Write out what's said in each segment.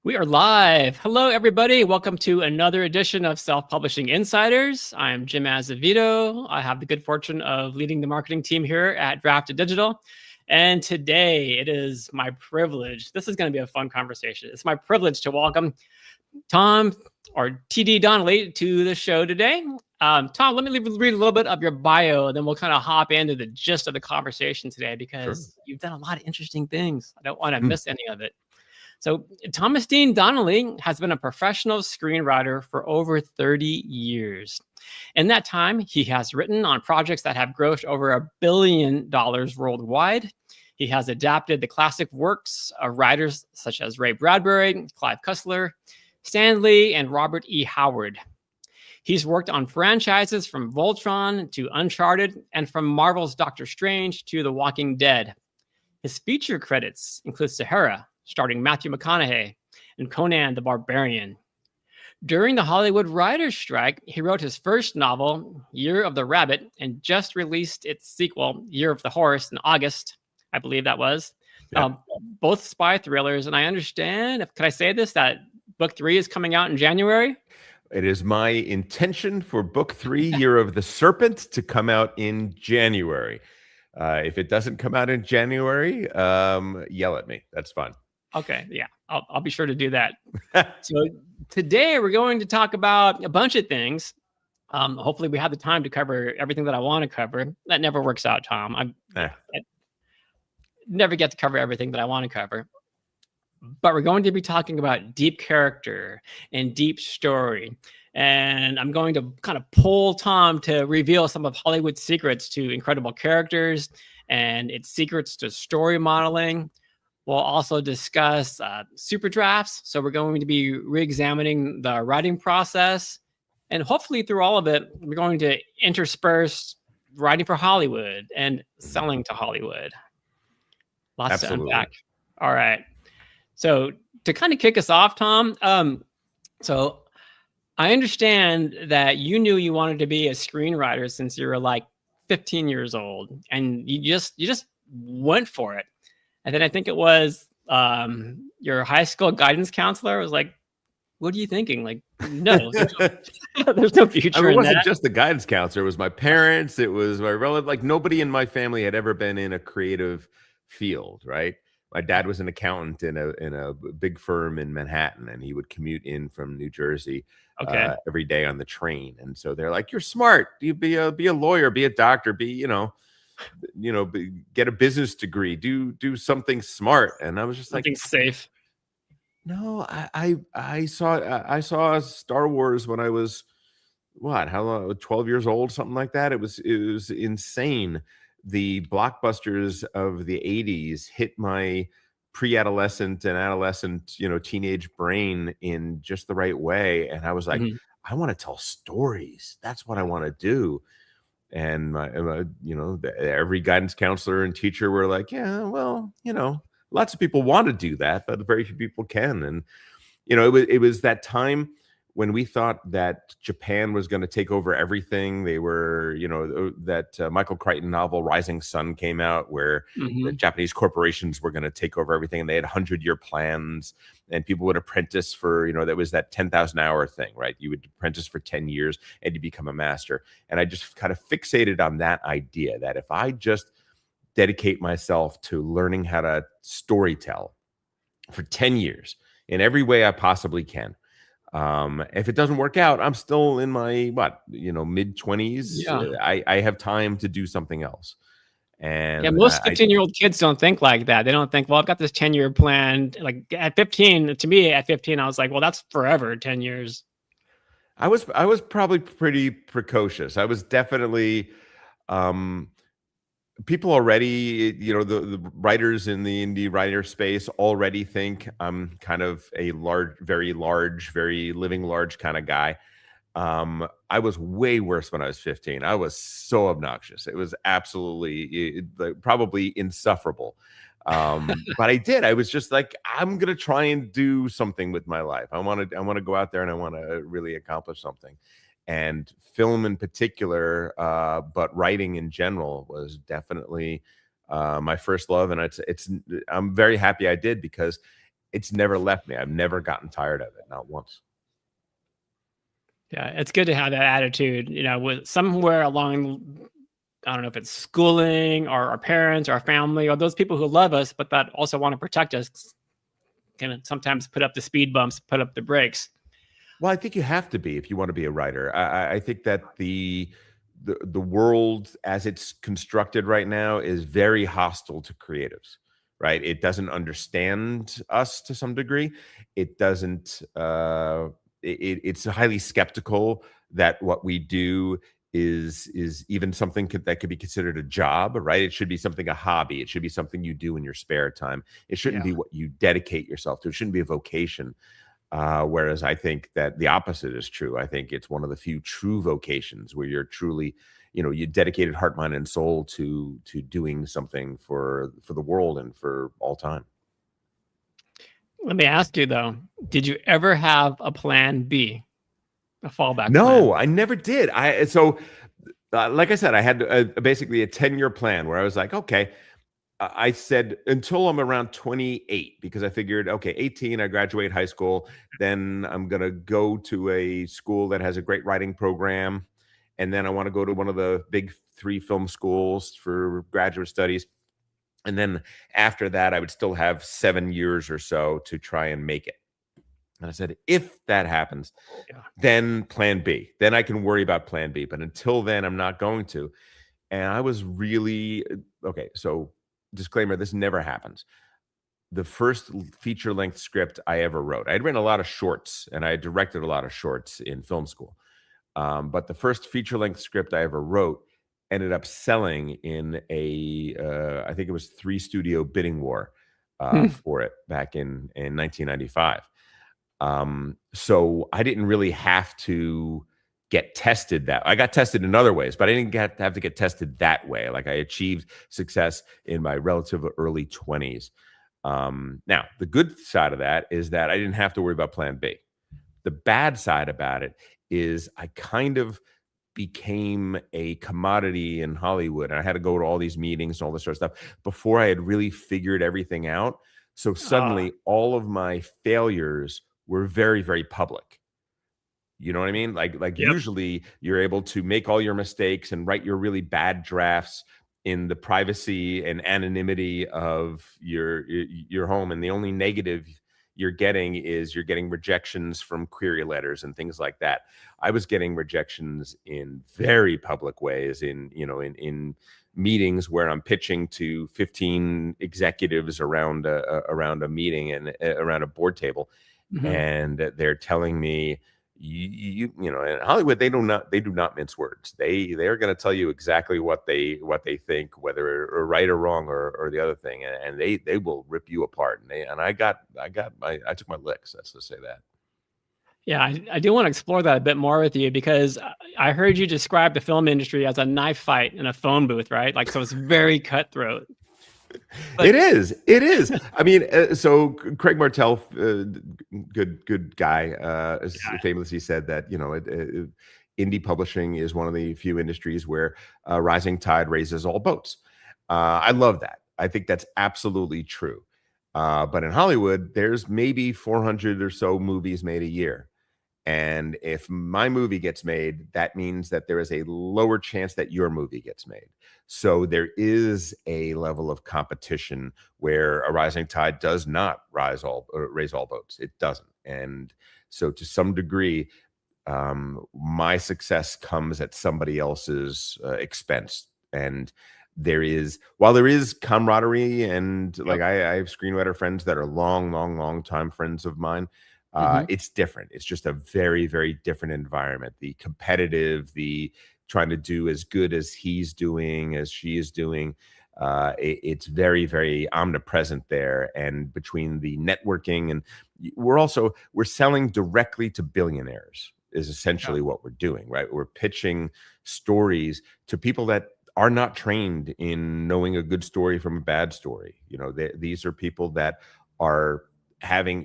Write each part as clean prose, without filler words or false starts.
We are live. Hello, everybody. Welcome to another edition of Self-Publishing Insiders. I'm Jim Azevedo. I have the good fortune of leading the marketing team here at Drafted Digital. And today it is my privilege. This is going to be a fun conversation. It's my privilege to welcome Tom or TD Donnelly to the show today. Tom, let me read a little bit of your bio, then we'll kind of hop into the gist of the conversation today because you've done a lot of interesting things. I don't want to miss any of it. So Thomas Dean Donnelly has been a professional screenwriter for over 30 years. In that time, he has written on projects that have grossed over $1 billion worldwide. He has adapted the classic works of writers such as Ray Bradbury, Clive Cussler, Stan Lee, and Robert E. Howard. He's worked on franchises from Voltron to Uncharted and from Marvel's Doctor Strange to The Walking Dead. His feature credits include Sahara, starring Matthew McConaughey, and Conan the Barbarian. During the Hollywood writers' strike, he wrote his first novel, Year of the Rabbit, and just released its sequel, Year of the Horse, in August, I believe that was. Yeah. Both spy thrillers, and I understand, can I say this, that book 3 is coming out in January? It is my intention for book 3, Year of the Serpent, to come out in January. If it doesn't come out in January, yell at me. That's fine. Okay, yeah, I'll be sure to do that. So today we're going to talk about a bunch of things. Hopefully we have the time to cover everything that I want to cover. That never works out, Tom. I never get to cover everything that I want to cover. But we're going to be talking about deep character and deep story. And I'm going to kind of pull Tom to reveal some of Hollywood's secrets to incredible characters and its secrets to story modeling. We'll also discuss super drafts. So we're going to be re-examining the writing process. And hopefully through all of it, we're going to intersperse writing for Hollywood and selling to Hollywood. Lots Absolutely. to unpack. All right. So to kind of kick us off, Tom, so I understand that you knew you wanted to be a screenwriter since you were like 15 years old, and you just went for it. And then I think it was your high school guidance counselor was like, "What are you thinking? Like, no, there's no future." I mean, it wasn't in that. just the guidance counselor. It was my parents. It was my relative. Like, nobody in my family had ever been in a creative field, right? My dad was an accountant in a big firm in Manhattan, and he would commute in from New Jersey every day on the train. And so they're like, "You're smart. You be a lawyer, be a doctor, get a business degree, do something smart." And I was just something like, safe. No, I saw Star Wars when I was how long? 12 years old, something like that. It was insane. The blockbusters of the 80s hit my pre-adolescent and adolescent, teenage brain in just the right way. And I was like, I want to tell stories. That's what I want to do. And every guidance counselor and teacher were like, yeah, well, lots of people want to do that, but very few people can. And, it was that time when we thought that Japan was going to take over everything. They were, that Michael Crichton novel Rising Sun came out, where the Japanese corporations were going to take over everything. And they had 100-year plans, and people would apprentice for, that was that 10,000 hour thing, right? You would apprentice for 10 years and you become a master. And I just kind of fixated on that idea that if I just dedicate myself to learning how to storytell for 10 years in every way I possibly can, if it doesn't work out, I'm still in my mid-20s. Yeah. I have time to do something else. And yeah, most 15-year-old kids don't think like that. They don't think, well, I've got this 10-year plan. Like at 15, to me, at 15, I was like, well, that's forever, 10 years. I was probably pretty precocious. I was definitely people already, the writers in the indie writer space already think I'm kind of a very living large kind of guy. I was way worse when I was 15. I was so obnoxious. It was absolutely probably insufferable. But I was just like, I'm going to try and do something with my life. I want to go out there and I want to really accomplish something. And film in particular, but writing in general was definitely my first love. And I'm very happy I did, because it's never left me. I've never gotten tired of it, not once. Yeah, it's good to have that attitude, with somewhere along, I don't know if it's schooling or our parents or our family or those people who love us, but that also want to protect us, can sometimes put up the speed bumps, put up the brakes. Well, I think you have to be if you want to be a writer. I think that the world as it's constructed right now is very hostile to creatives, right? It doesn't understand us to some degree. It doesn't. It's highly skeptical that what we do is even something that could be considered a job, right? It should be something, a hobby. It should be something you do in your spare time. It shouldn't Yeah. be what you dedicate yourself to. It shouldn't be a vocation. Whereas I think that the opposite is true. I think it's one of the few true vocations where you're truly, you dedicated heart, mind, and soul to doing something for the world and for all time. Let me ask you though, did you ever have a plan B, a fallback No, plan? I never did. Like I said, I had basically a 10-year plan where I was like, okay, I said until I'm around 28, because I figured, okay, 18, I graduate high school. Then I'm going to go to a school that has a great writing program. And then I want to go to one of the big 3 film schools for graduate studies. And then after that, I would still have 7 years or so to try and make it. And I said, if that happens, Yeah. then plan B. Then I can worry about plan B. But until then, I'm not going to. And I was really, okay, so disclaimer, this never happens. The first feature-length script I ever wrote, I had written a lot of shorts and I had directed a lot of shorts in film school. But the first feature-length script I ever wrote ended up selling in I think it was 3 studio bidding war for it back in 1995. So I didn't really have to get tested that. I got tested in other ways, but I didn't have to get tested that way. Like I achieved success in my relative early 20s. Now, the good side of that is that I didn't have to worry about plan B. The bad side about it is I kind of became a commodity in Hollywood. And I had to go to all these meetings and all this sort of stuff before I had really figured everything out. So suddenly all of my failures were very, very public. You know what I mean? Like Yep. usually you're able to make all your mistakes and write your really bad drafts in the privacy and anonymity of your home. And the only negative you're getting is you're getting rejections from query letters and things like that. I was getting rejections in very public ways in meetings where I'm pitching to 15 executives around a meeting and around a board table. And they're telling me, in Hollywood, they do not mince words. They're going to tell you exactly what they think, whether or right or wrong or the other thing, and they will rip you apart. And I took my licks. Let's just say that. Yeah, I do want to explore that a bit more with you, because I heard you describe the film industry as a knife fight in a phone booth, right? Like, so it's very cutthroat. But It is. I mean, so Craig Martell, good guy, famously said that indie publishing is one of the few industries where rising tide raises all boats. I love that. I think that's absolutely true. But in Hollywood, there's maybe 400 or so movies made a year. And if my movie gets made, that means that there is a lower chance that your movie gets made. So there is a level of competition where a rising tide does not raise all boats. It doesn't. And so to some degree, my success comes at somebody else's expense. And while there is camaraderie and like I have screenwriter friends that are long time friends of mine. It's different. It's just a very, very different environment. The competitive, the trying to do as good as he's doing, as she is doing. It's very, very omnipresent there. And between the networking and we're selling directly to billionaires is essentially what we're doing, right? We're pitching stories to people that are not trained in knowing a good story from a bad story. These are people that are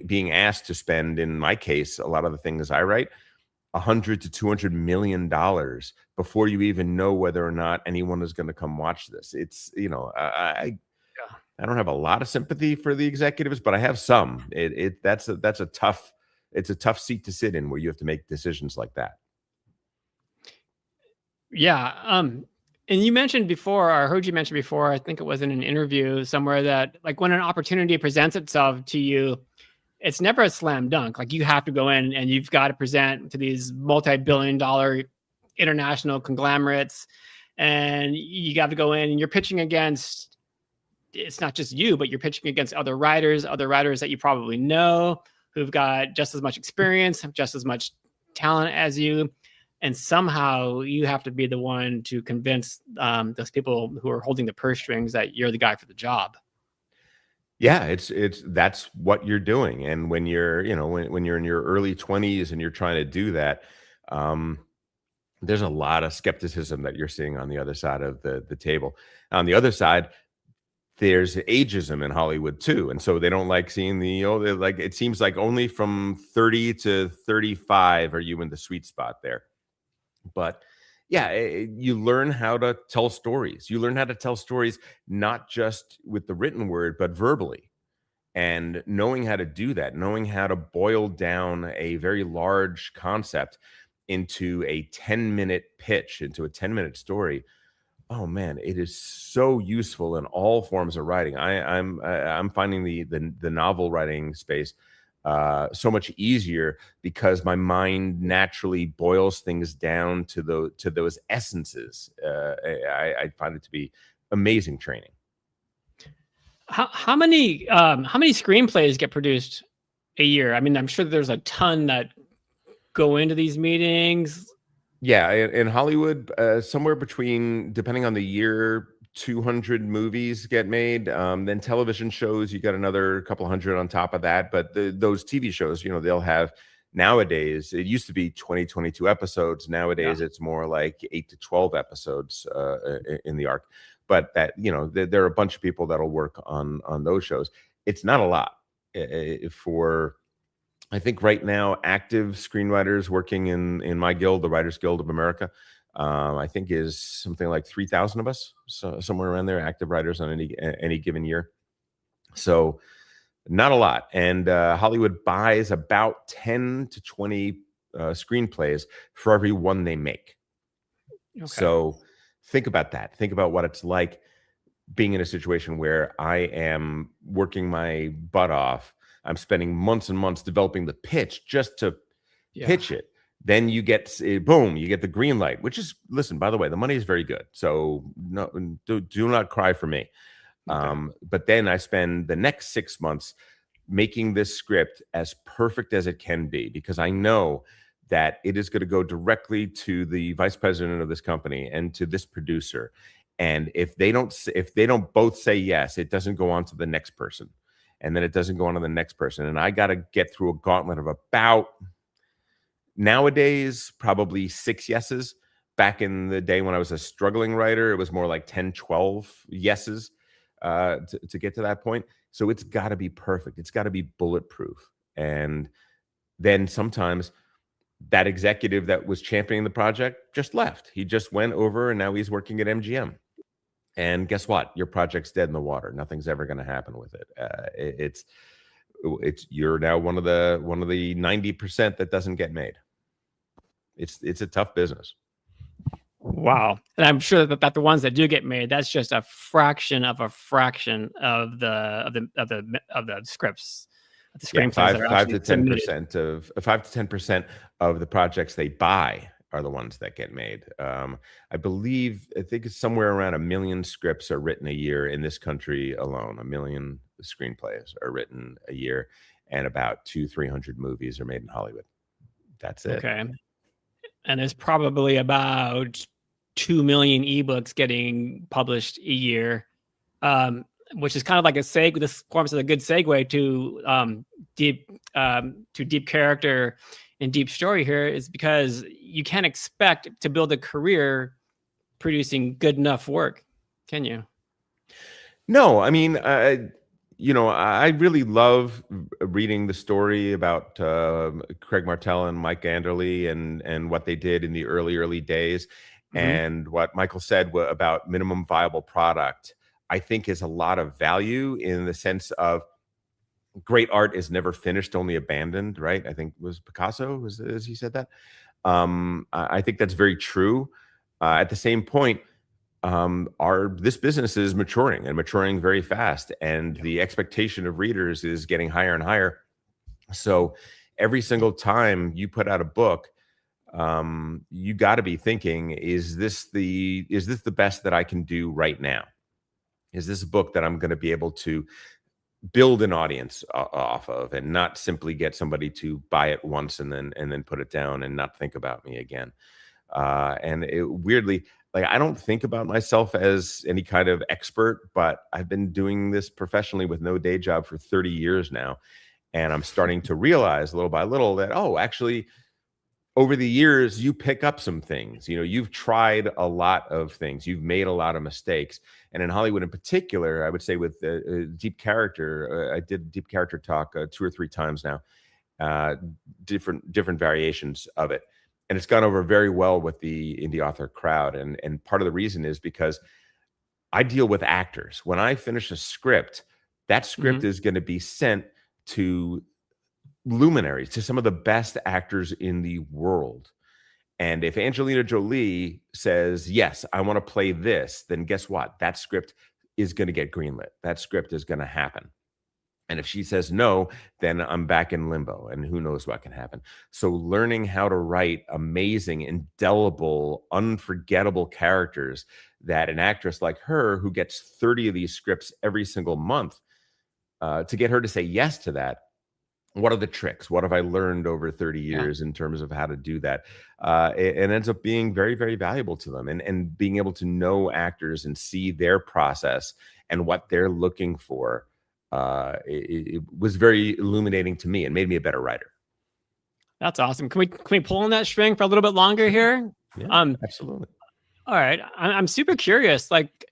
being asked to spend, in my case, a lot of the things I write, $100 to $200 million before you even know whether or not anyone is going to come watch this. It's, I I don't have a lot of sympathy for the executives, but I have some. That's a tough, it's a tough seat to sit in where you have to make decisions like that. Yeah. And you mentioned before, or I heard you mention before, I think it was in an interview somewhere, that like when an opportunity presents itself to you, it's never a slam dunk. Like you have to go in and you've got to present to these multi-billion-dollar international conglomerates, and you got to go in and you're pitching against, it's not just you, but you're pitching against other writers that you probably know, who've got just as much experience, just as much talent as you. And somehow you have to be the one to convince those people who are holding the purse strings that you're the guy for the job. Yeah, it's that's what you're doing. And when you're, you know, when you're in your early 20s and you're trying to do that, there's a lot of skepticism that you're seeing on the other side of the table. On the other side, there's ageism in Hollywood too. And so they don't like seeing the, you know, like, it seems like only from 30 to 35 are you in the sweet spot there. But yeah, you learn how to tell stories. You learn how to tell stories not just with the written word, but verbally. And knowing how to do that, knowing how to boil down a very large concept into a 10-minute pitch, into a 10-minute story. Oh man, it is so useful in all forms of writing. I'm finding the novel writing space so much easier because my mind naturally boils things down to those essences. I find it to be amazing training. How many screenplays get produced a year? I mean, I'm sure there's a ton that go into these meetings. Yeah, in Hollywood, somewhere between, depending on the year, 200 movies get made. Then television shows, you got another couple hundred on top of that. But those TV shows, you know, they'll have, nowadays, it used to be 22 episodes. Nowadays, it's more like 8 to 12 episodes in the arc. But that, you know, there are a bunch of people that'll work on those shows. It's not a lot for, I think right now, active screenwriters working in my guild, the Writers Guild of America, I think is something like 3,000 of us, so somewhere around there, active writers on any given year. So not a lot. And Hollywood buys about 10 to 20 screenplays for every one they make. Okay. So think about that. Think about what it's like being in a situation where I am working my butt off. I'm spending months and months developing the pitch just to pitch it. Then you get, boom, you get the green light, which is, listen, by the way, the money is very good. So no, do not cry for me. Okay. But then I spend the next 6 months making this script as perfect as it can be, because I know that it is going to go directly to the vice president of this company and to this producer. And if they don't both say yes, it doesn't go on to the next person. And then it doesn't go on to the next person. And I got to get through a gauntlet of about, nowadays, probably 6 yeses. Back in the day when I was a struggling writer, it was more like 10, 12 yeses to get to that point. So it's got to be perfect. It's got to be bulletproof. And then sometimes that executive that was championing the project just left. He just went over and now he's working at MGM. And guess what? Your project's dead in the water. Nothing's ever going to happen with it. It's you're now one of the 90% that doesn't get made. It's a tough business. Wow. And I'm sure that the ones that do get made, that's just a fraction of the scripts, the screenplays. Yeah, 5 to 10% of the projects they buy are the ones that get made. I think it's somewhere around 1 million scripts are written a year in this country alone. 1 million screenplays are written a year, and about 200-300 movies are made in Hollywood. That's it. Okay. And there's probably about 2 million ebooks getting published a year, which is kind of like a segue. This forms a good segue to deep character and deep story here, is because you can't expect to build a career producing good enough work, can you? No, I mean, I really love reading the story about Craig Martell and Mike Anderle and what they did in the early days, and what Michael said about minimum viable product. I think is a lot of value in the sense of great art is never finished, only abandoned, right? I think was Picasso, was as he said that. I think that's very true. At the same point, our this business is maturing and maturing very fast, and Yeah. the expectation of readers is getting higher and higher. So every single time you put out a book, you got to be thinking, is this the best that I can do right now? Is this a book that I'm going to be able to build an audience off of, and not simply get somebody to buy it once and then put it down and not think about me again? And it, weirdly, like, I don't think about myself as any kind of expert, but I've been doing this professionally with no day job for 30 years now. And I'm starting to realize little by little that, oh, actually, over the years, you pick up some things. You know, you've tried a lot of things. You've made a lot of mistakes. And in Hollywood in particular, I would say with deep character, I did deep character talk 2 or 3 times now, uh, different variations of it. And it's gone over very well with the indie author crowd. And part of the reason is because I deal with actors. When I finish a script, that script Mhm. is going to be sent to luminaries, to some of the best actors in the world. And if Angelina Jolie says, yes, I want to play this, then guess what? That script is going to get greenlit. That script is going to happen. And if she says no, then I'm back in limbo, and who knows what can happen. So learning how to write amazing, indelible, unforgettable characters that an actress like her, who gets 30 of these scripts every single month, to get her to say yes to that, what are the tricks? What have I learned over 30 Yeah. years in terms of how to do that? It ends up being very, very valuable to them. And being able to know actors and see their process and what they're looking for, it was very illuminating to me and made me a better writer. That's awesome. Can we pull on that string for a little bit longer Sure. here? Yeah, Um, absolutely. all right. I'm super curious. Like,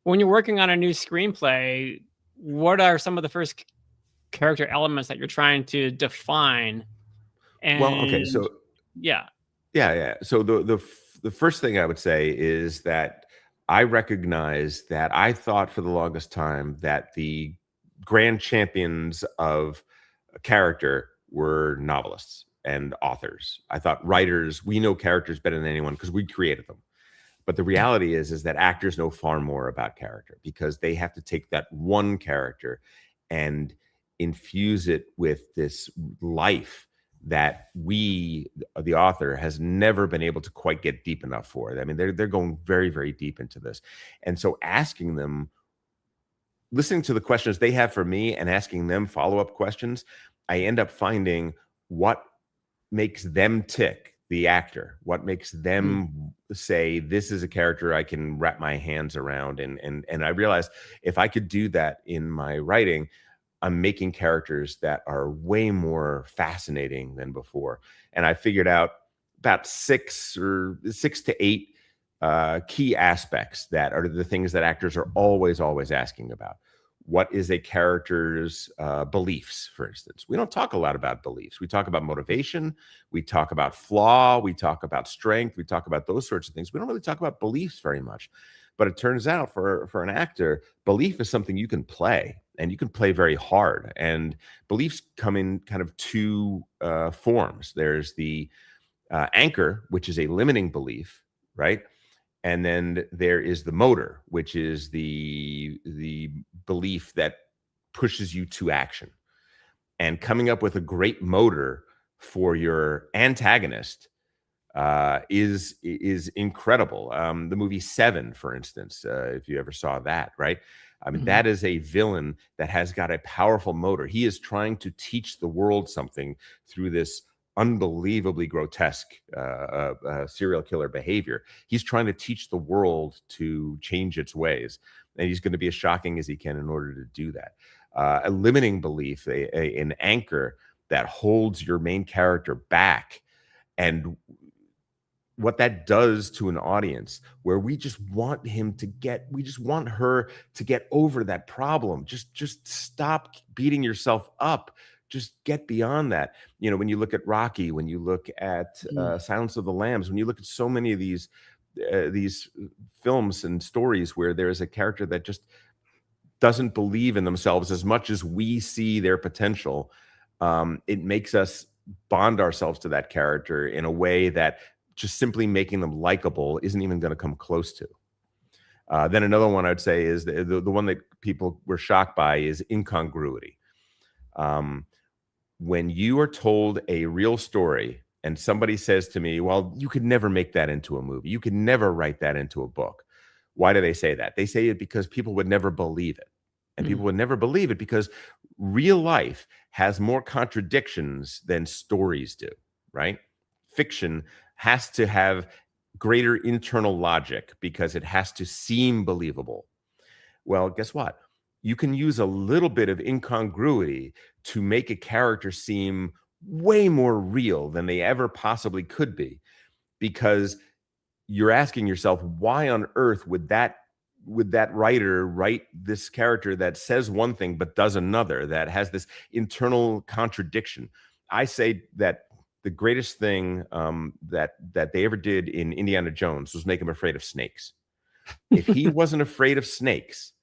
when you're working on a new screenplay, what are some of the first character elements that you're trying to define? Well, okay. And So yeah. yeah, yeah. So the first thing I would say is that I recognize that I thought for the longest time that the grand champions of a character were novelists and authors. I thought writers, we know characters better than anyone because we created them. But the reality is that actors know far more about character, because they have to take that one character and infuse it with this life that we, the author, has never been able to quite get deep enough for. I mean, they're going very, very deep into this. And so asking them, listening to the questions they have for me and asking them follow-up questions, I end up finding what makes them tick, the actor, what makes Mhm. them say, this is a character I can wrap my hands around. And I realized if I could do that in my writing, I'm making characters that are way more fascinating than before. And I figured out about 6 to 8 key aspects that are the things that actors are always asking about. What is a character's beliefs, for instance? We don't talk a lot about beliefs. We talk about motivation. We talk about flaw. We talk about strength. We talk about those sorts of things. We don't really talk about beliefs very much. But it turns out for an actor, belief is something you can play, and you can play very hard. And beliefs come in kind of 2 forms. There's the anchor, which is a limiting belief, right? And then there is the motor, which is the belief that pushes you to action. And coming up with a great motor for your antagonist is incredible. The movie Seven, for instance, if you ever saw that, right? I mean, Mhm. that is a villain that has got a powerful motor. He is trying to teach the world something through this unbelievably grotesque serial killer behavior. He's trying to teach the world to change its ways, and he's going to be as shocking as he can in order to do that. A limiting belief, an anchor that holds your main character back, and what that does to an audience, where we just want we just want her to get over that problem. Just stop beating yourself up. Just get beyond that. You know, when you look at Rocky, when you look at Mhm. Silence of the Lambs, when you look at so many of these films and stories where there is a character that just doesn't believe in themselves as much as we see their potential, it makes us bond ourselves to that character in a way that just simply making them likable isn't even going to come close to. Then another one I'd say is the one that people were shocked by is incongruity. Um, when you are told a real story and somebody says to me, well, you could never make that into a movie, you could never write that into a book. Why do they say that? They say it because people would never believe it. And people would never believe it because real life has more contradictions than stories do, right? Fiction has to have greater internal logic because it has to seem believable. Well, guess what? You can use a little bit of incongruity to make a character seem way more real than they ever possibly could be, because you're asking yourself, why on earth would that writer write this character that says one thing but does another, that has this internal contradiction? I say that the greatest thing that they ever did in Indiana Jones was make him afraid of snakes. If he wasn't afraid of snakes,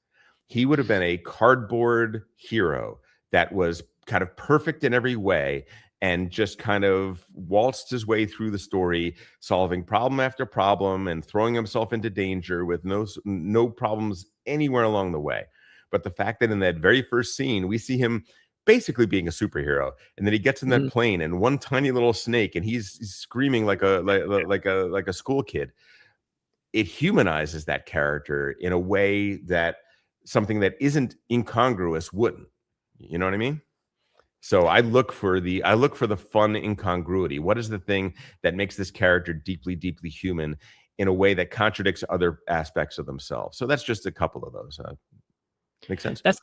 he would have been a cardboard hero that was kind of perfect in every way and just kind of waltzed his way through the story, solving problem after problem and throwing himself into danger with no problems anywhere along the way. But the fact that in that very first scene, we see him basically being a superhero, and then he gets in that plane and one tiny little snake, and he's screaming like a school kid. It humanizes that character in a way that something that isn't incongruous wouldn't. You know what I mean? So I look for the fun incongruity. What is the thing that makes this character deeply, deeply human in a way that contradicts other aspects of themselves? So that's just a couple of those. Make sense? That's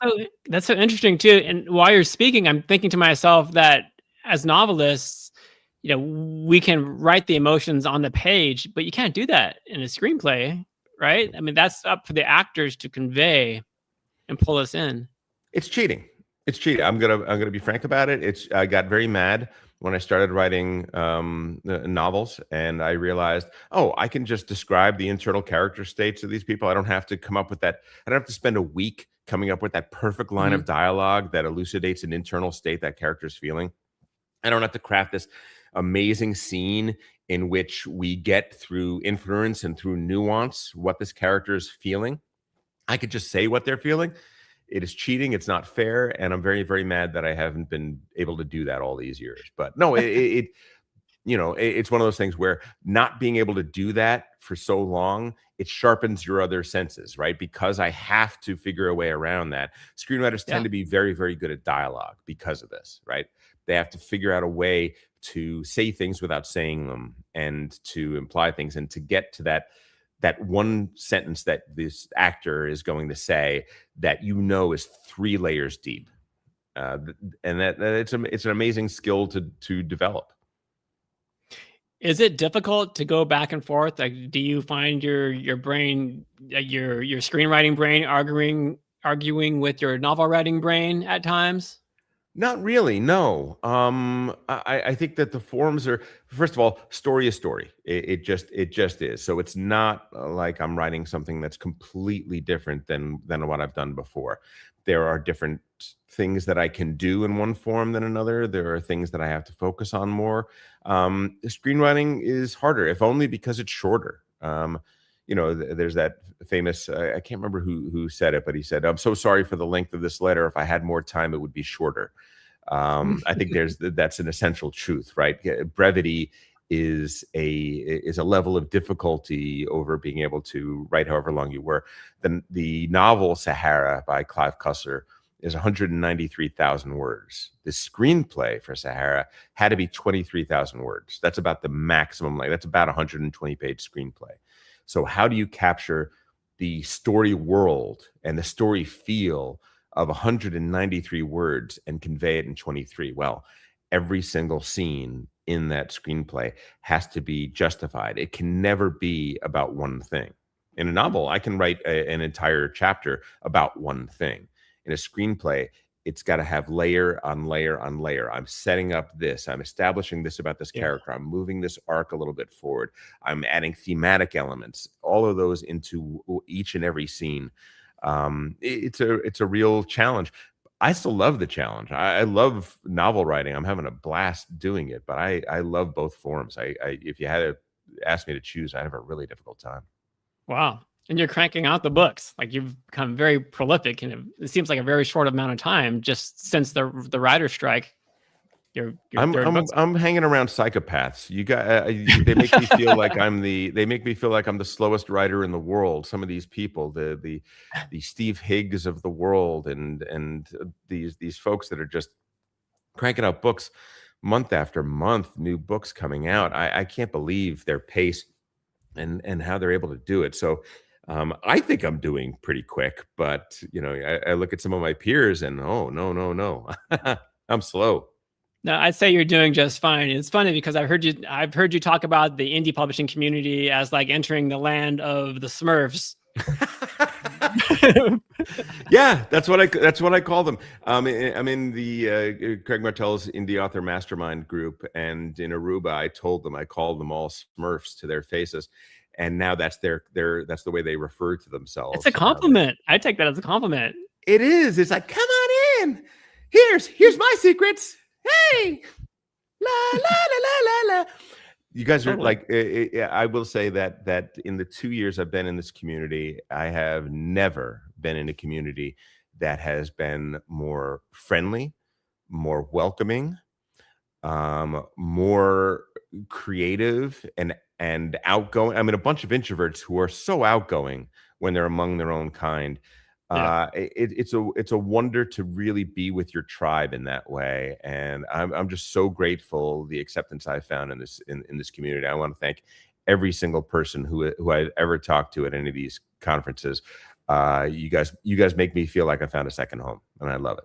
so interesting too. And while you're speaking, I'm thinking to myself that as novelists, we can write the emotions on the page, but you can't do that in a screenplay, right? I mean, that's up for the actors to convey and pull us in. It's cheating. It's cheating. I'm gonna be frank about it. I got very mad when I started writing novels, and I realized, oh, I can just describe the internal character states of these people. I don't have to come up with that. I don't have to spend a week coming up with that perfect line of dialogue that elucidates an internal state that character's feeling. I don't have to craft this amazing scene in which we get through inference and through nuance what this character is feeling. I could just say what they're feeling. It is cheating. It's not fair. And I'm very, very mad that I haven't been able to do that all these years. But no, it's one of those things where not being able to do that for so long, it sharpens your other senses, right? Because I have to figure a way around that. Screenwriters tend to be very, very good at dialogue because of this, right? They have to figure out a way to say things without saying them and to imply things and to get to that one sentence that this actor is going to say that is 3 layers deep. And that it's an amazing skill to develop. Is it difficult to go back and forth? Like, do you find your brain, your screenwriting brain arguing with your novel writing brain at times? Not really, no. I think that the forms are, first of all, story is story. It just is. So it's not like I'm writing something that's completely different than what I've done before. There are different things that I can do in one form than another. There are things that I have to focus on more. Screenwriting is harder, if only because it's shorter. There's that famous, I can't remember who said it, but he said, I'm so sorry for the length of this letter. If I had more time, it would be shorter. I think that's an essential truth, right? Brevity is a level of difficulty over being able to write however long you were. The novel Sahara by Clive Cussler is 193,000 words. The screenplay for Sahara had to be 23,000 words. That's about the maximum, that's about a 120-page screenplay. So how do you capture the story world and the story feel of 193 words and convey it in 23? Well, every single scene in that screenplay has to be justified. It can never be about one thing. In a novel, I can write an entire chapter about one thing. In a screenplay, it's got to have layer on layer on layer. I'm setting up this. I'm establishing this about this character. I'm moving this arc a little bit forward. I'm adding thematic elements, all of those into each and every scene. It's a real challenge. I still love the challenge. I love novel writing. I'm having a blast doing it, but I love both forms. If you had to ask me to choose, I'd have a really difficult time. Wow. And you're cranking out the books. Like, you've become very prolific, and it seems like a very short amount of time just since the writer's strike. Your third book. I'm hanging around psychopaths. You got they make me feel like they make me feel like I'm the slowest writer in the world. Some of these people, the Steve Higgs of the world, and these folks that are just cranking out books month after month, new books coming out. I can't believe their pace and how they're able to do it. So I think I'm doing pretty quick, but I look at some of my peers and oh no, I'm slow. No, I'd say you're doing just fine. It's funny because I've heard you talk about the indie publishing community as like entering the land of the Smurfs. Yeah, that's what I call them. I'm in the Craig Martell's Indie Author Mastermind group, and in Aruba, I called them all Smurfs to their faces, and now that's that's the way they refer to themselves. It's a compliment. I take that as a compliment. It is. It's like, come on in. Here's my secrets. Hey, la la la la la la. You guys are like, I will say that in the 2 years I've been in this community, I have never been in a community that has been more friendly, more welcoming, more creative and outgoing. I mean, a bunch of introverts who are so outgoing when they're among their own kind. Yeah. It's a wonder to really be with your tribe in that way, and I'm just so grateful the acceptance I found in this community. I want to thank every single person who I've ever talked to at any of these conferences. You guys make me feel like I found a second home, and I love it.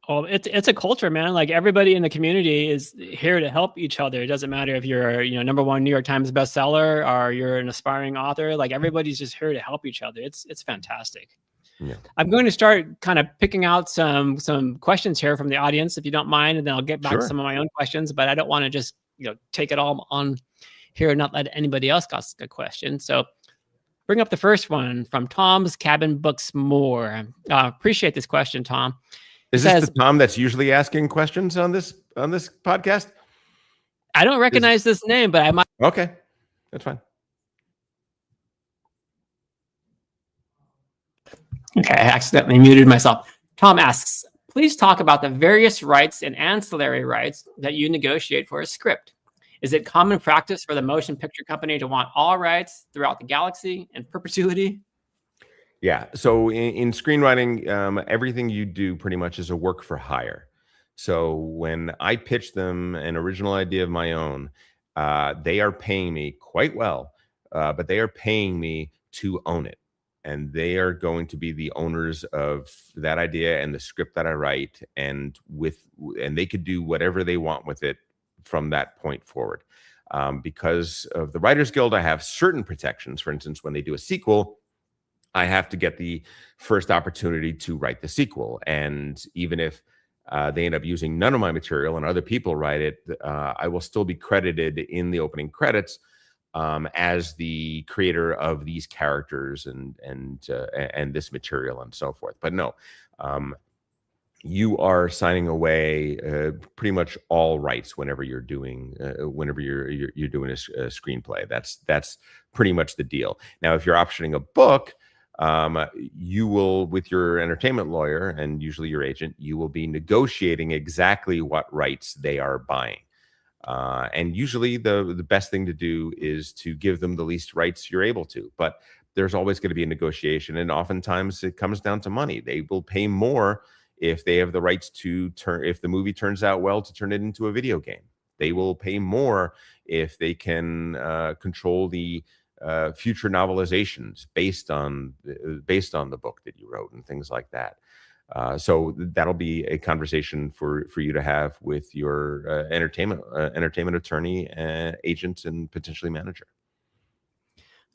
Oh, it's a culture, man. Like, everybody in the community is here to help each other. It doesn't matter if you're #1 New York Times bestseller or you're an aspiring author. Like, everybody's just here to help each other. It's fantastic. Yeah. I'm going to start kind of picking out some questions here from the audience, if you don't mind, and then I'll get back to some of my own questions. But I don't want to just take it all on here and not let anybody else ask a question. So bring up the first one from Tom's Cabin Books More. Appreciate this question, Tom. Is this the Tom that's usually asking questions on this podcast? I don't recognize this name, but I might. Okay, that's fine. Okay, I accidentally muted myself. Tom asks, please talk about the various rights and ancillary rights that you negotiate for a script. Is it common practice for the motion picture company to want all rights throughout the galaxy in perpetuity? Yeah. So in screenwriting, everything you do pretty much is a work for hire. So when I pitch them an original idea of my own, they are paying me quite well, but they are paying me to own it. And they are going to be the owners of that idea and the script that I write, and they could do whatever they want with it from that point forward. Because of the Writers Guild, I have certain protections. For instance, when they do a sequel, I have to get the first opportunity to write the sequel. And even if they end up using none of my material and other people write it, I will still be credited in the opening credits as the creator of these characters and this material and so forth. But no, you are signing away pretty much all rights whenever you're doing you're doing a screenplay. That's pretty much the deal. Now, if you're optioning a book, you will, with your entertainment lawyer and usually your agent, you will be negotiating exactly what rights they are buying. And usually the best thing to do is to give them the least rights you're able to. But there's always going to be a negotiation. And oftentimes it comes down to money. They will pay more if they have the rights if the movie turns out well, to turn it into a video game. They will pay more if they can control the future novelizations based on the book that you wrote and things like that. So that'll be a conversation for you to have with your entertainment attorney, agent, and potentially manager.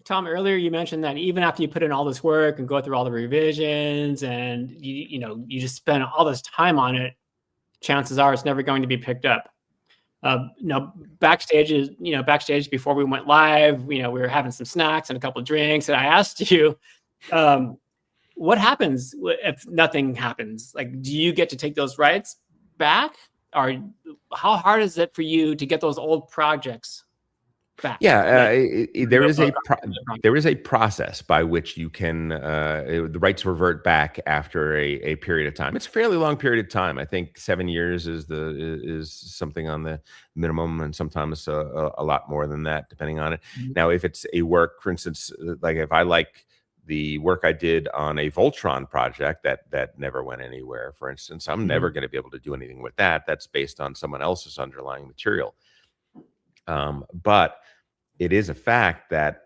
Tom, earlier you mentioned that even after you put in all this work and go through all the revisions and you just spend all this time on it, chances are it's never going to be picked up. Backstage before we went live, we were having some snacks and a couple of drinks, and I asked you, what happens if nothing happens? Like, do you get to take those rights back, or how hard is it for you to get those old projects back? Yeah, Like, there is a process by which you can the rights revert back after a period of time. It's a fairly long period of time. I think 7 years is something on the minimum, and sometimes a lot more than that, depending on it. Now, if it's a work, for instance, like if I like the work I did on a Voltron project that never went anywhere, for instance, I'm never going to be able to do anything with that. That's based on someone else's underlying material. But it is a fact that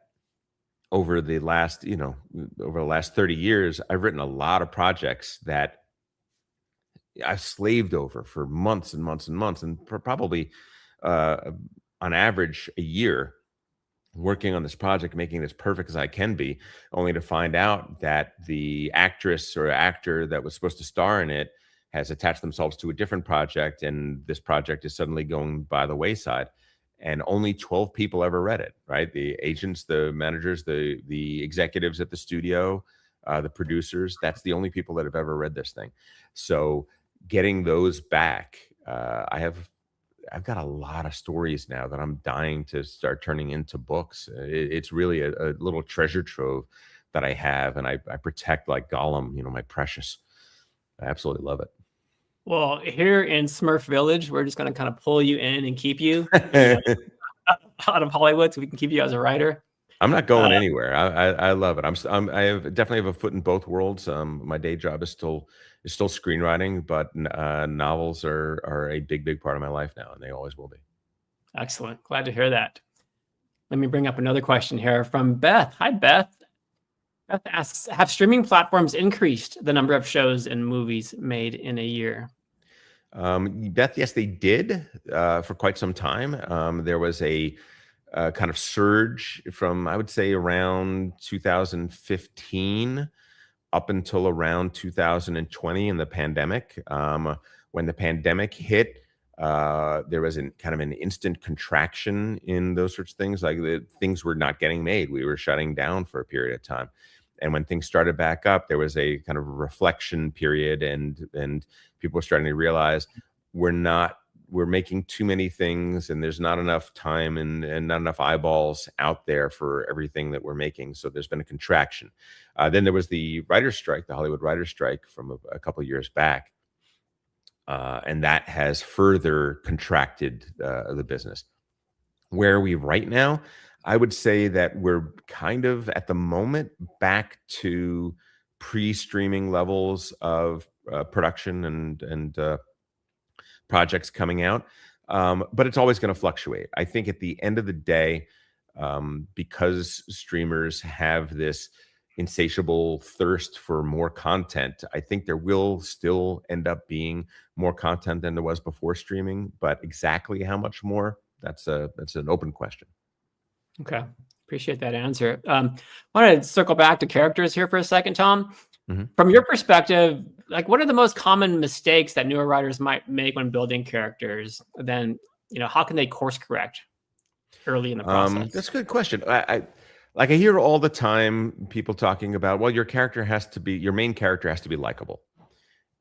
over the last 30 years, I've written a lot of projects that I've slaved over for months and months and months, and probably on average a year, working on this project, making it as perfect as I can be, only to find out that the actress or actor that was supposed to star in it has attached themselves to a different project, and this project is suddenly going by the wayside. And only 12 people ever read it, right? The agents, the managers, the executives at the studio, the producers, that's the only people that have ever read this thing. So getting those back, I've got a lot of stories now that I'm dying to start turning into books. It's really a little treasure trove that I have, and I protect like Gollum, my precious. I absolutely love it. Well, here in Smurf Village, we're just going to kind of pull you in and keep you out of Hollywood, so we can keep you as a writer. I'm not going anywhere. I love it. I definitely have a foot in both worlds. My day job is still screenwriting, but novels are a big part of my life now, and they always will be. Excellent. Glad to hear that. Let me bring up another question here from Beth. Hi, Beth. Beth asks, have streaming platforms increased the number of shows and movies made in a year? Beth, yes, they did for quite some time. There was a kind of surge from, I would say, around 2015 up until around 2020 in the pandemic. When the pandemic hit, there was kind of an instant contraction in those sorts of things. Like things were not getting made. We were shutting down for a period of time. And when things started back up, there was a kind of reflection period, and people were starting to realize we're making too many things, and there's not enough time and not enough eyeballs out there for everything that we're making. So there's been a contraction. Then there was the writer's strike, the Hollywood writer's strike from a couple of years back. And that has further contracted the business. Where are we right now? I would say that we're kind of at the moment back to pre-streaming levels of production and projects coming out. But it's always going to fluctuate. I think at the end of the day, because streamers have this insatiable thirst for more content, I think there will still end up being more content than there was before streaming. But exactly how much more, that's an open question. Okay. Appreciate that answer. I want to circle back to characters here for a second, Tom. Mm-hmm. From your perspective, like, what are the most common mistakes that newer writers might make when building characters? Then, how can they course correct early in the process? That's a good question. I hear all the time people talking about, well, your main character has to be likable.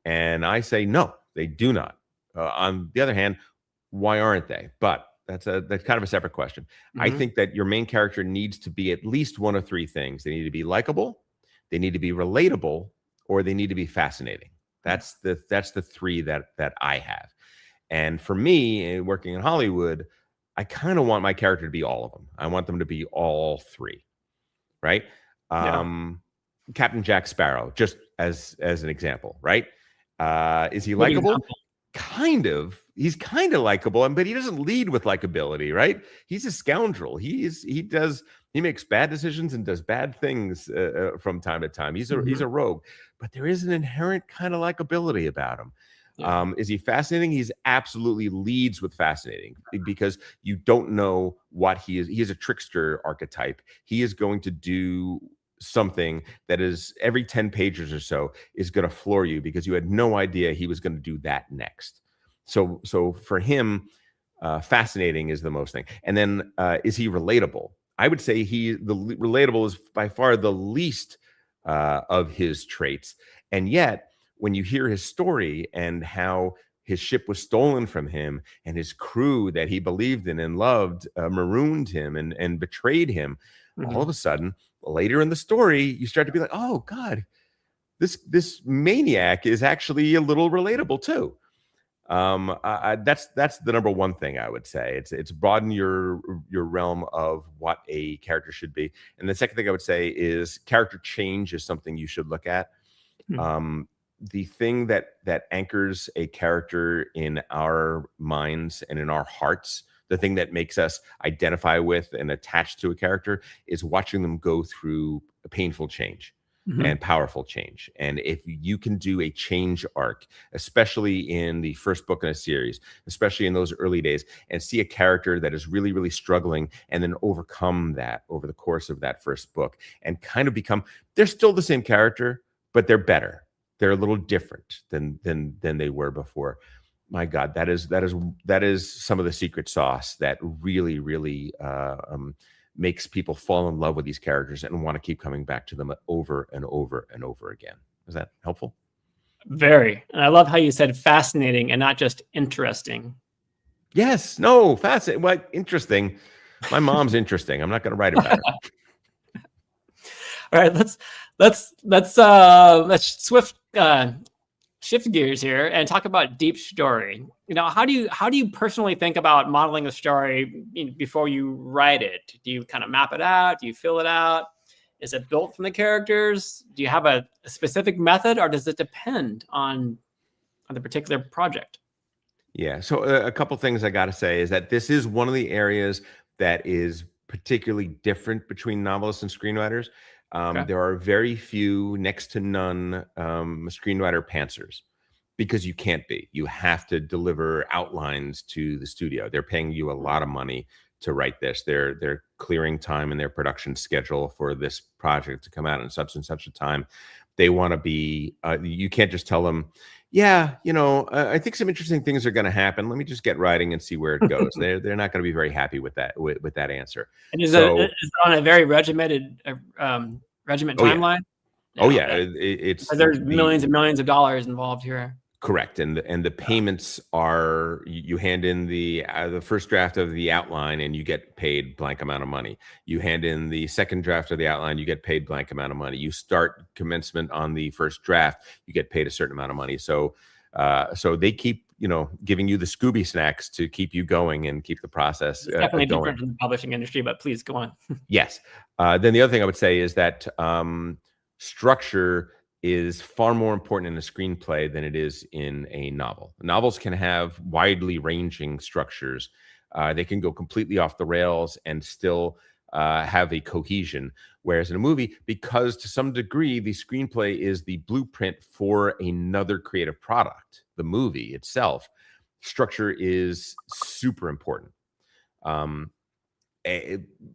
And I say, no, they do not. On the other hand, why aren't they? But that's kind of a separate question. Mm-hmm. I think that your main character needs to be at least one of three things. They need to be likable, they need to be relatable, or they need to be fascinating. That's the three that I have. And for me, working in Hollywood, I kind of want my character to be all of them. I want them to be all three, right? Yeah. Captain Jack Sparrow, just as an example, right? Is he likable? Kind of. He's kind of likable, but he doesn't lead with likability, right? He's a scoundrel. He makes bad decisions and does bad things from time to time. He's a rogue, but there is an inherent kind of likability about him. Yeah. Is he fascinating? He's absolutely leads with fascinating, because you don't know what he is. He is a trickster archetype. He is going to do something that is every 10 pages or so is going to floor you, because you had no idea he was going to do that next. So for him, fascinating is the most thing. And then is he relatable? I would say relatable is by far the least of his traits. And yet, when you hear his story and how his ship was stolen from him and his crew that he believed in and loved marooned him and betrayed him, all of a sudden, later in the story, you start to be like, oh, God, this maniac is actually a little relatable too. That's the number one thing I would say. It's broaden your realm of what a character should be. And the second thing I would say is character change is something you should look at. The thing that anchors a character in our minds and in our hearts, the thing that makes us identify with and attach to a character, is watching them go through a painful change and powerful change. And if you can do a change arc, especially in the first book in a series, especially in those early days, and see a character that is really, really struggling and then overcome that over the course of that first book and kind of become, they're still the same character, but they're better. They're a little different than they were before. My God, that is some of the secret sauce that really, really makes people fall in love with these characters and want to keep coming back to them over and over and over again. Is that helpful? Very. And I love how you said fascinating and not just interesting. Yes. No, fascinating. What? Interesting. My mom's interesting. I'm not going to write about her. All right, let's shift gears here and talk about deep story. How do you personally think about modeling a story before you write it? Do you kind of map it out? Do you fill it out? Is it built from the characters? Do you have a specific method, or does it depend on the particular project? Yeah. So a couple things I got to say is that this is one of the areas that is particularly different between novelists and screenwriters. There are very few, next to none, screenwriter pantsers, because you can't be. You have to deliver outlines to the studio. They're paying you a lot of money to write this. They're clearing time in their production schedule for this project to come out in such and such a time. They want to be. You can't just tell them, yeah, I think some interesting things are going to happen. Let me just get writing and see where it goes. They're not going to be very happy with that answer. And is it on a very regimented timeline? Oh yeah, it's there's millions and millions of dollars involved here. Correct, and the payments are, you hand in the first draft of the outline and you get paid blank amount of money. You hand in the second draft of the outline, you get paid blank amount of money. You start commencement on the first draft, you get paid a certain amount of money. So they keep giving you the Scooby snacks to keep you going and keep the process definitely going. Different from the publishing industry, but please go on. Yes. Then the other thing I would say is that structure is far more important in a screenplay than it is in a novel. Novels can have widely ranging structures. They can go completely off the rails and still have a cohesion. Whereas in a movie, because to some degree, the screenplay is the blueprint for another creative product, the movie itself, structure is super important.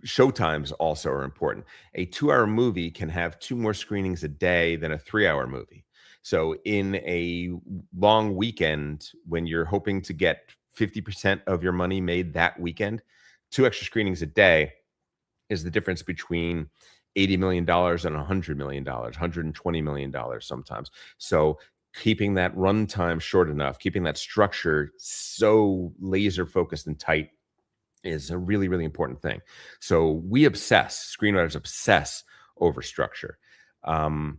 Showtimes also are important. A 2-hour movie can have 2 more screenings a day than a 3-hour movie. So in a long weekend, when you're hoping to get 50% of your money made that weekend, 2 extra screenings a day is the difference between $80 million and $100 million, $120 million sometimes. So keeping that runtime short enough, keeping that structure so laser focused and tight is a really, really important thing. So screenwriters obsess over structure. And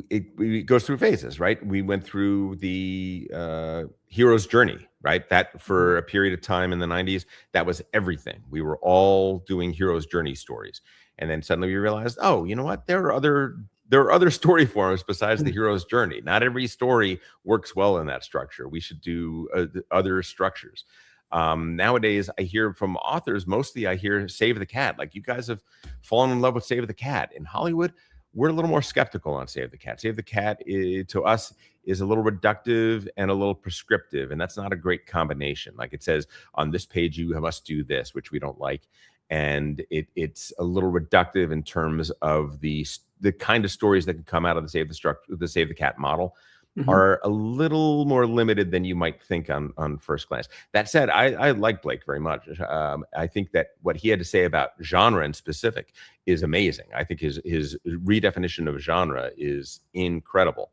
it goes through phases, right? We went through the hero's journey, right? That for a period of time in the 90s, that was everything. We were all doing hero's journey stories. And then suddenly we realized, oh, you know what? There are other story forms besides the hero's journey. Not every story works well in that structure. We should do other structures. Nowadays, I hear from authors, mostly I hear Save the Cat. Like, you guys have fallen in love with Save the Cat. In Hollywood, we're a little more skeptical on Save the Cat. Save the Cat, to us, is a little reductive and a little prescriptive, and that's not a great combination. Like, it says, on this page, you must do this, which we don't like. And it's a little reductive in terms of the kind of stories that can come out of the Save the Cat model. are a little more limited than you might think on first glance. That said, I like Blake very much. I think that what he had to say about genre in specific is amazing. I think his redefinition of genre is incredible.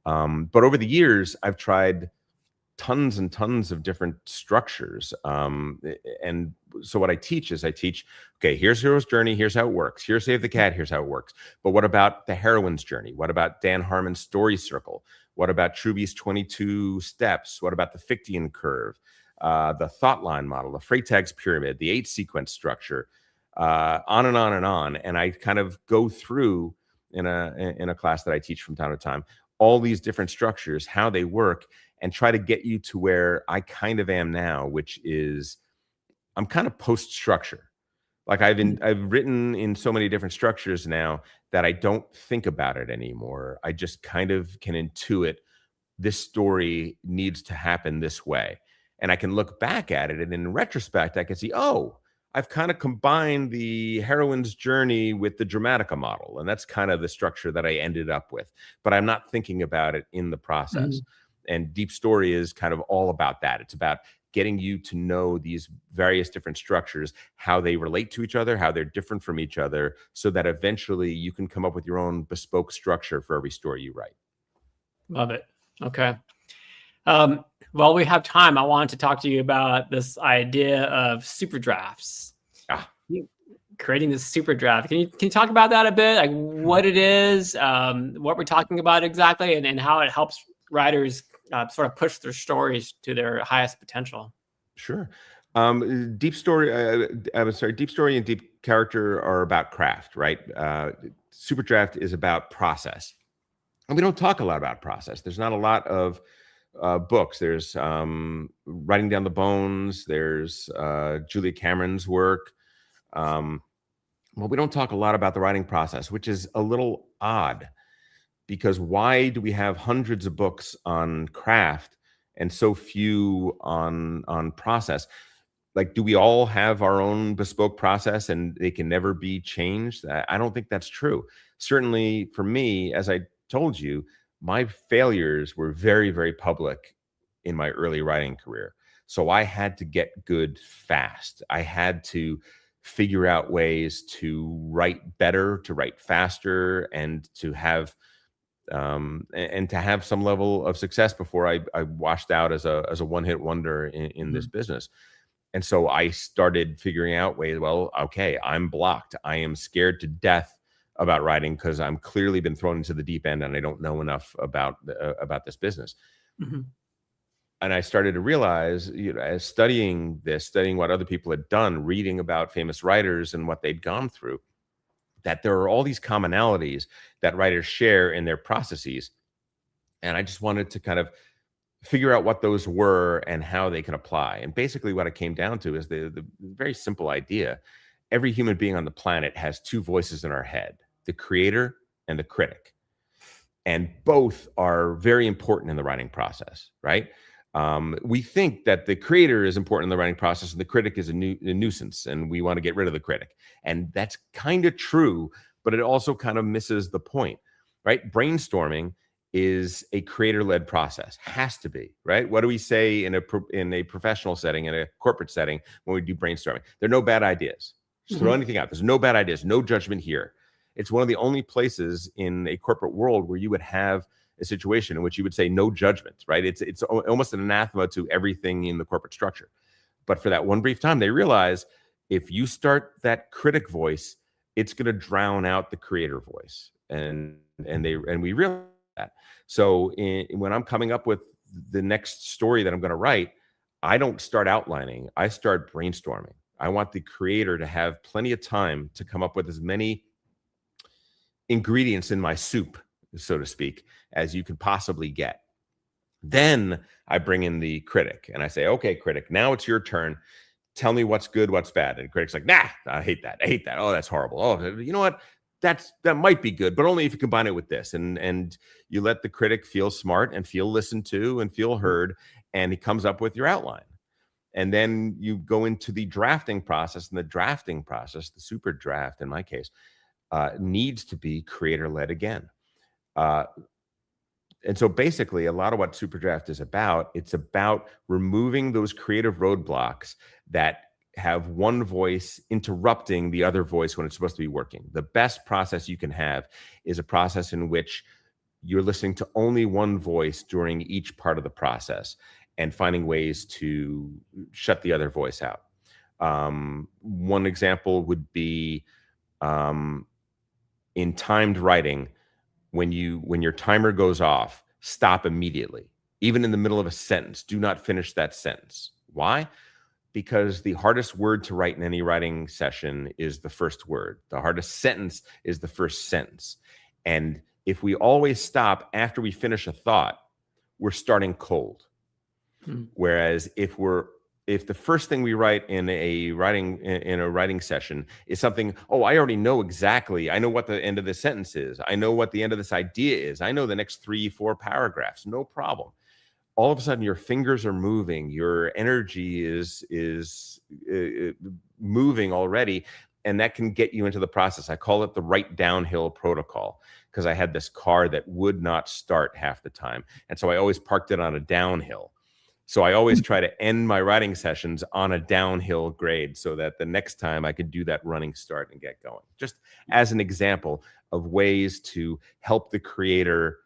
But over the years, I've tried tons and tons of different structures. And so what I teach is okay, here's hero's journey. Here's how it works. Here's Save the Cat. Here's how it works. But what about the heroine's journey? What about Dan Harmon's story circle? What about Truby's 22 steps? What about the Fichtean curve? The thought line model, the Freytag's pyramid, the 8-sequence structure, on and on and on. And I kind of go through in a class that I teach from time to time, all these different structures, how they work, and try to get you to where I kind of am now, which is I'm kind of post-structure. Like I've written in so many different structures now that I don't think about it anymore. I just kind of can intuit this story needs to happen this way. And I can look back at it, and in retrospect, I can see, oh, I've kind of combined the heroine's journey with the Dramatica model. And that's kind of the structure that I ended up with. But I'm not thinking about it in the process. And Deep Story is kind of all about that. It's about getting you to know these various different structures, how they relate to each other, how they're different from each other, so that eventually you can come up with your own bespoke structure for every story you write. Love it. Okay. While we have time, I wanted to talk to you about this idea of super drafts. Creating this super draft. Can you talk about that a bit? Like what it is, what we're talking about exactly, and how it helps writers sort of push their stories to their highest potential? Sure. Deep Story and Deep Character are about craft, right? Super Draft is about process. And we don't talk a lot about process. There's not a lot of books. There's Writing Down the Bones. There's Julia Cameron's work. Well, we don't talk a lot about the writing process, which is a little odd, because why do we have hundreds of books on craft and so few on process? Like, do we all have our own bespoke process and they can never be changed? I don't think that's true. Certainly for me, as I told you, my failures were very, very public in my early writing career. So I had to get good fast. I had to figure out ways to write better, to write faster, and to have some level of success before I washed out as a one-hit wonder in this business. And so I started figuring out ways, well, okay, I'm blocked. I am scared to death about writing because I'm clearly been thrown into the deep end and I don't know enough about this business. And I started to realize, as studying what other people had done, reading about famous writers and what they'd gone through, that there are all these commonalities that writers share in their processes. And I just wanted to kind of figure out what those were and how they can apply. And basically what it came down to is the very simple idea. Every human being on the planet has two voices in our head, the creator and the critic. And both are very important in the writing process, right? We think that the creator is important in the writing process and the critic is a nuisance, and we want to get rid of the critic. And that's kind of true, but it also kind of misses the point, right? Brainstorming is a creator-led process, has to be, right? What do we say in a professional setting, in a corporate setting, when we do brainstorming? There are no bad ideas. Just throw anything out. There's no bad ideas, no judgment here. It's one of the only places in a corporate world where you would have a situation in which you would say no judgment, right? It's almost an anathema to everything in the corporate structure. But for that one brief time, they realize if you start that critic voice, it's going to drown out the creator voice, and we realize that. So when I'm coming up with the next story that I'm going to write, I don't start outlining. I start brainstorming. I want the creator to have plenty of time to come up with as many ingredients in my soup, so to speak, as you could possibly get. Then I bring in the critic and I say, okay, critic, now it's your turn. Tell me what's good, what's bad. And the critic's like, nah, I hate that. Oh, that's horrible. Oh, you know what? That might be good, but only if you combine it with this. And you let the critic feel smart and feel listened to and feel heard, and he comes up with your outline. And then you go into the drafting process, and the drafting process, the super draft in my case, needs to be creator-led again. And so basically, a lot of what Superdraft is about, it's about removing those creative roadblocks that have one voice interrupting the other voice when it's supposed to be working. The best process you can have is a process in which you're listening to only one voice during each part of the process and finding ways to shut the other voice out. One example would be in timed writing, when your timer goes off, stop immediately. Even in the middle of a sentence, do not finish that sentence. Why? Because the hardest word to write in any writing session is the first word. The hardest sentence is the first sentence. And if we always stop after we finish a thought, we're starting cold. Whereas if the first thing we write in a writing session is something, oh, I already know exactly. I know what the end of the sentence is. I know what the end of this idea is. I know the next 3-4 paragraphs. No problem. All of a sudden, your fingers are moving. Your energy is moving already, and that can get you into the process. I call it the right downhill protocol because I had this car that would not start half the time, and so I always parked it on a downhill. So I always try to end my writing sessions on a downhill grade so that the next time I could do that running start and get going. Just as an example of ways to help the creator,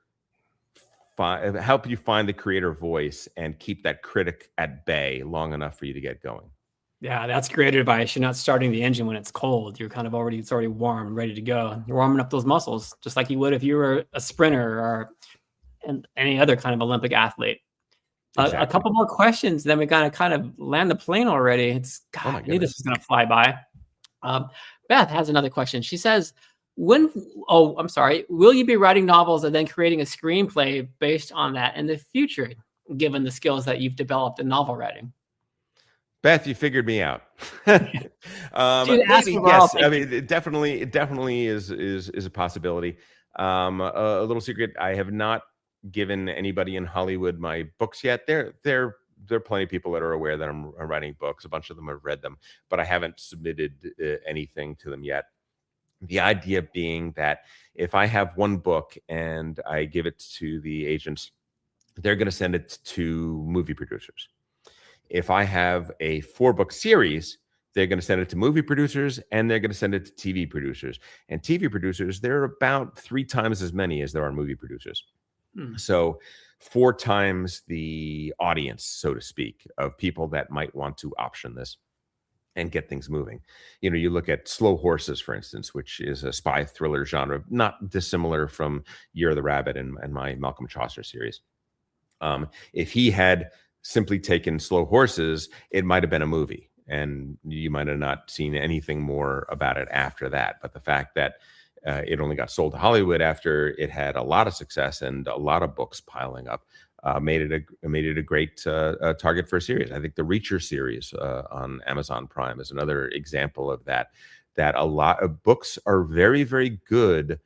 help you find the creator voice and keep that critic at bay long enough for you to get going. Yeah, that's great advice. You're not starting the engine when it's cold. You're kind of it's already warm, ready to go. You're warming up those muscles, just like you would if you were a sprinter or any other kind of Olympic athlete. Exactly. A couple more questions, then we gotta kind of land the plane already. I knew this was gonna fly by. Beth has another question. She says, will you be writing novels and then creating a screenplay based on that in the future, given the skills that you've developed in novel writing? Beth, you figured me out. Maybe, yes. I mean, it definitely is a possibility. A little secret: I have not given anybody in Hollywood my books yet. There are plenty of people that are aware that I'm writing books. A bunch of them have read them, but I haven't submitted anything to them yet. The idea being that if I have one book and I give it to the agents, they're going to send it to movie producers. If I have a 4-book series, they're going to send it to movie producers and they're going to send it to TV producers. And TV producers, there are about 3 times as many as there are movie producers. So 4 times the audience, so to speak, of people that might want to option this and get things moving. You know, you look at Slow Horses, for instance, which is a spy thriller genre, not dissimilar from Year of the Rabbit and my Malcolm Chaucer series. If he had simply taken Slow Horses, it might have been a movie and you might have not seen anything more about it after that. But the fact that it only got sold to Hollywood after it had a lot of success and a lot of books piling up, made it a great target for a series. I think the Reacher series on Amazon Prime is another example of that. That a lot of books are very, very good.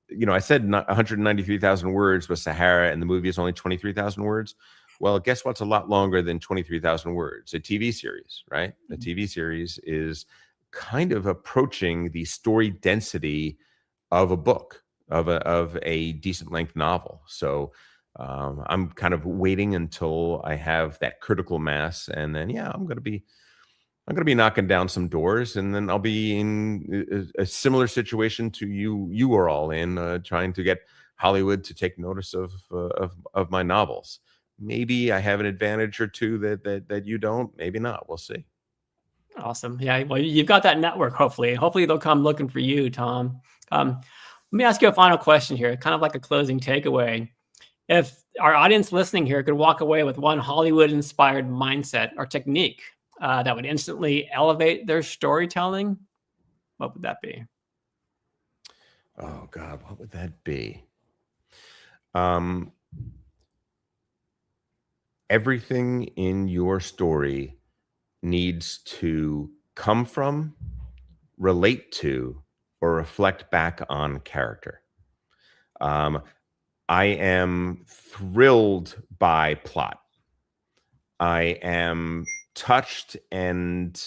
You know, I said 193,000 words with Sahara, and the movie is only 23,000 words. Well, guess what's a lot longer than 23,000 words? A TV series, right? A TV series is kind of approaching the story density of a book, of a decent length novel. So I'm kind of waiting until I have that critical mass, and then I'm going to be knocking down some doors, and then I'll be in a similar situation to you are all in, trying to get Hollywood to take notice of my novels. Maybe I have an advantage or two that you don't. Maybe not. We'll see. Awesome. Yeah. Well, you've got that network. Hopefully they'll come looking for you, Tom. Let me ask you a final question here, kind of like a closing takeaway. If our audience listening here could walk away with one Hollywood-inspired mindset or technique that would instantly elevate their storytelling, what would that be? Oh God, what would that be? Everything in your story needs to come from, relate to, or reflect back on character. I am thrilled by plot. I am touched and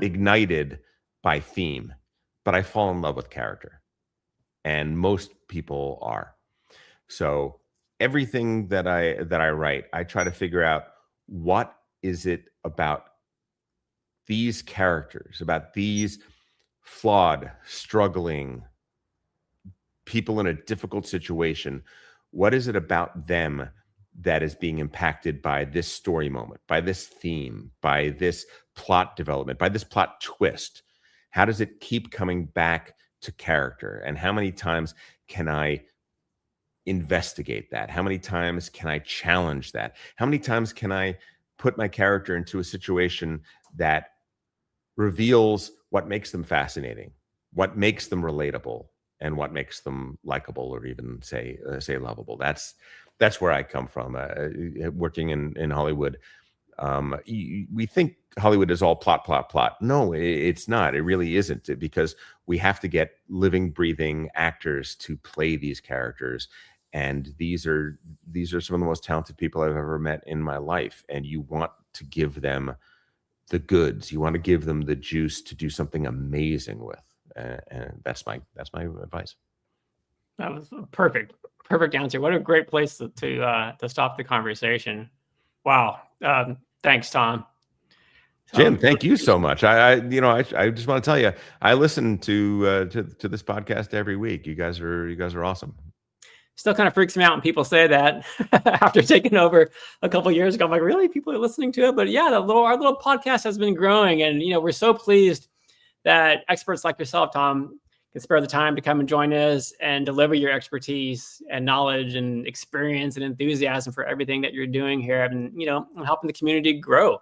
ignited by theme, but I fall in love with character. And most people are. So everything that I write, I try to figure out what is it about these characters, about these flawed, struggling people in a difficult situation. What is it about them that is being impacted by this story moment, by this theme, by this plot development, by this plot twist? How does it keep coming back to character? And how many times can I investigate that? How many times can I challenge that? How many times can I put my character into a situation that reveals what makes them fascinating, what makes them relatable, and what makes them likable, or even say lovable? That's where I come from. Working in Hollywood, we think Hollywood is all plot, plot, plot. No, it's not. It really isn't, because we have to get living, breathing actors to play these characters. And these are some of the most talented people I've ever met in my life. And you want to give them the goods. You want to give them the juice to do something amazing with. And that's my advice. That was a perfect answer. What a great place to stop the conversation. Wow. Thanks, Tom. Jim, thank you so much. I just want to tell you, I listen to this podcast every week. You guys are awesome. Still kind of freaks me out when people say that after taking over a couple of years ago. I'm like, really? People are listening to it? But yeah, our little podcast has been growing, and we're so pleased that experts like yourself, Tom, can spare the time to come and join us and deliver your expertise and knowledge and experience and enthusiasm for everything that you're doing here, and helping the community grow.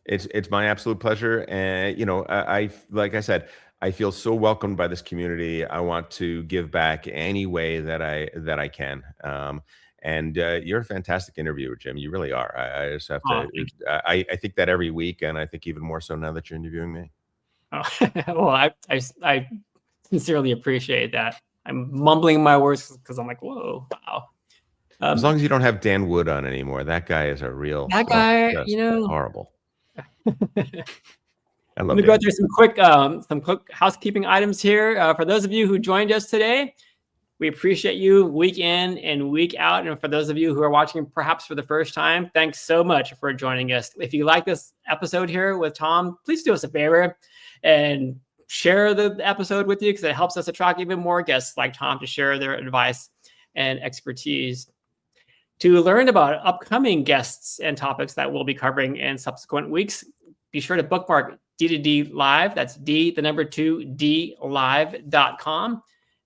It's my absolute pleasure, and I like I said, I feel so welcomed by this community. I want to give back any way that I can. And you're a fantastic interviewer, Jim. You really are. I just have to. I think that every week, and I think even more so now that you're interviewing me. Oh, well, I sincerely appreciate that. I'm mumbling my words because I'm like, whoa, wow. As long as you don't have Dan Wood on anymore, that guy is a real. That guy, horrible. Let me go through some quick housekeeping items here. For those of you who joined us today, we appreciate you week in and week out. And for those of you who are watching perhaps for the first time, thanks so much for joining us. If you like this episode here with Tom, please do us a favor and share the episode with you, because it helps us attract even more guests like Tom to share their advice and expertise. To learn about upcoming guests and topics that we'll be covering in subsequent weeks, be sure to bookmark D2D Live. That's D2D live.com.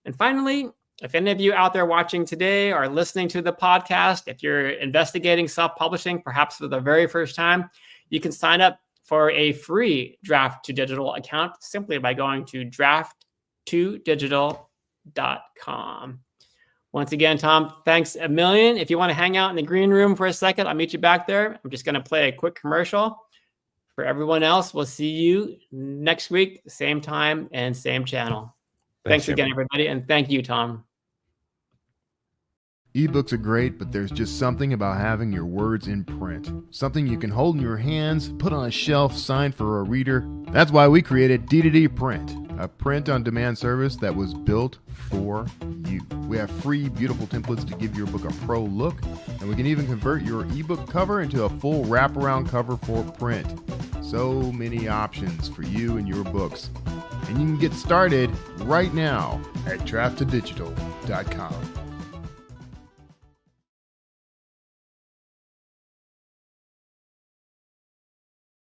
And finally, if any of you out there watching today are listening to the podcast, if you're investigating self-publishing, perhaps for the very first time, you can sign up for a free Draft to Digital account simply by going to draft2digital.com. Once again, Tom, thanks a million. If you want to hang out in the green room for a second, I'll meet you back there. I'm just going to play a quick commercial. For everyone else, we'll see you next week, same time and same channel. Thanks again, everybody. And thank you, Tom. Ebooks are great, but there's just something about having your words in print. Something you can hold in your hands, put on a shelf, sign for a reader. That's why we created D2D Print, a print-on-demand service that was built for you. We have free, beautiful templates to give your book a pro look, and we can even convert your ebook cover into a full wraparound cover for print. So many options for you and your books. And you can get started right now at draft2digital.com.